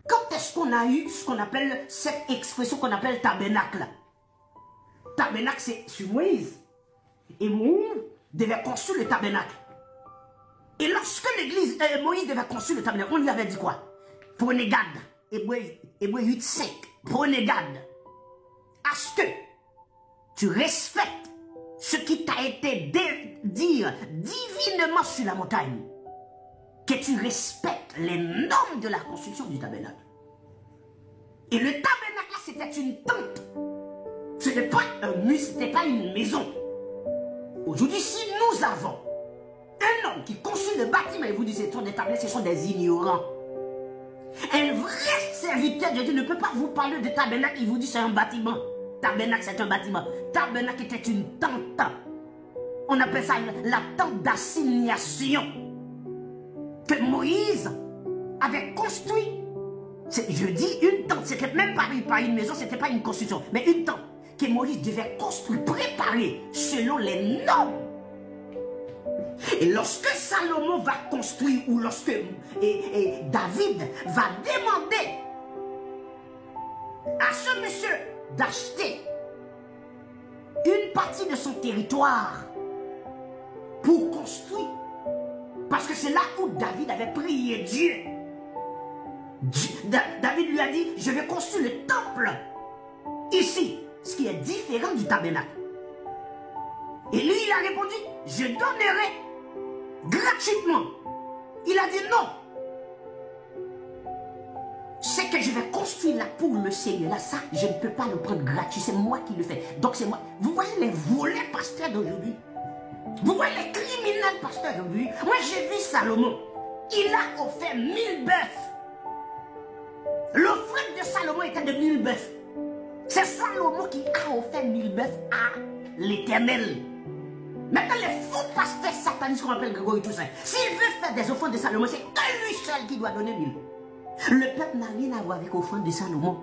Quand est-ce qu'on a eu ce qu'on appelle, cette expression qu'on appelle tabernacle? Tabernacle, c'est sur Moïse. Et Moïse devait construire le tabernacle. Et lorsque l'église, Moïse devait construire le tabernacle, on lui avait dit quoi? Prenez garde. Hébreu 8:5. Prenez garde à ce que tu respectes ce qui t'a été dit divinement sur la montagne. Que tu respectes les normes de la construction du tabernacle. Et le tabernacle là, c'était une tente. Ce n'était pas un mur, ce n'était pas une maison. Aujourd'hui, si nous avons un homme qui construit le bâtiment et vous dit ce sont des tabernacles, ce sont des ignorants. Un vrai serviteur de Dieu ne peut pas vous parler de tabernacle, il vous dit c'est un bâtiment. Tabernacle, c'est un bâtiment. Tabernacle était une tente. On appelle ça la tente d'assignation que Moïse avait construit. Je dis une tente, c'était même pas une maison, c'était pas une construction, mais une tente que Moïse devait construire, préparer selon les normes. Et lorsque Salomon va construire, ou lorsque David va demander à ce monsieur d'acheter une partie de son territoire pour construire, parce que c'est là où David avait prié Dieu. David lui a dit, je vais construire le temple ici, ce qui est différent du tabernacle. Et lui, il a répondu, je donnerai gratuitement. Il a dit non. C'est que je vais construire là pour le Seigneur. Là, ça, je ne peux pas le prendre gratuit. C'est moi qui le fais. Donc, c'est moi. Vous voyez les volets pasteurs d'aujourd'hui? Vous voyez les criminels pasteurs d'aujourd'hui? Moi, j'ai vu Salomon. Il a offert 1000 bœufs. L'offrande de Salomon était de 1000 bœufs. C'est Salomon qui a offert 1000 bœufs à l'Éternel. Maintenant, les faux pasteurs satanistes qu'on appelle Grégory Toussaint, s'il veut faire des offrandes de Salomon, c'est que lui seul qui doit donner 1000. Le peuple n'a rien à voir avec l'offrande de Salomon.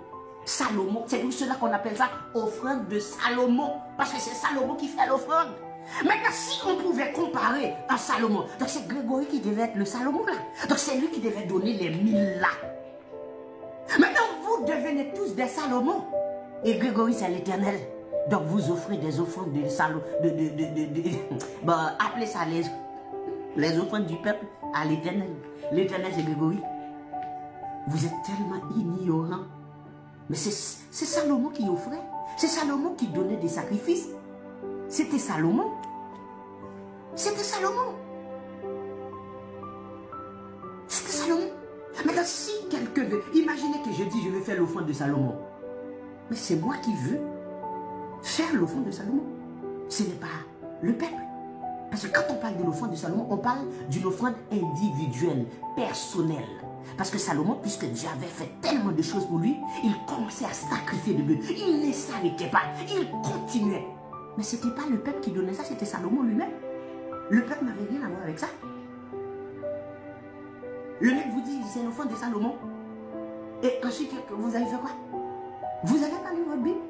Salomon, c'est pour cela qu'on appelle ça offrande de Salomon. Parce que c'est Salomon qui fait l'offrande. Maintenant, si on pouvait comparer un Salomon, donc c'est Grégory qui devait être le Salomon là. Donc c'est lui qui devait donner les 1000 là. Maintenant, vous devenez tous des Salomons. Et Grégory, c'est l'Éternel. Donc vous offrez des offrandes de Salomon. Appelez ça les offrandes du peuple à l'Éternel. L'Éternel, c'est Grégory. Vous êtes tellement ignorants. Mais c'est Salomon qui offrait. C'est Salomon qui donnait des sacrifices. C'était Salomon. C'était Salomon. C'était Salomon. Maintenant, si quelqu'un veut, imaginez que je dis je vais faire l'offrande de Salomon. Mais c'est moi qui veux faire l'offrande de Salomon. Ce n'est pas le peuple. Parce que quand on parle de l'offrande de Salomon, on parle d'une offrande individuelle, personnelle. Parce que Salomon, puisque Dieu avait fait tellement de choses pour lui, il commençait à sacrifier de bœufs. Il ne s'arrêtait pas, il continuait. Mais ce n'était pas le peuple qui donnait ça, c'était Salomon lui-même. Le peuple n'avait rien à voir avec ça. Le mec vous dit, c'est l'offrande de Salomon. Et ensuite, vous avez fait quoi? Vous n'avez pas lu votre Bible?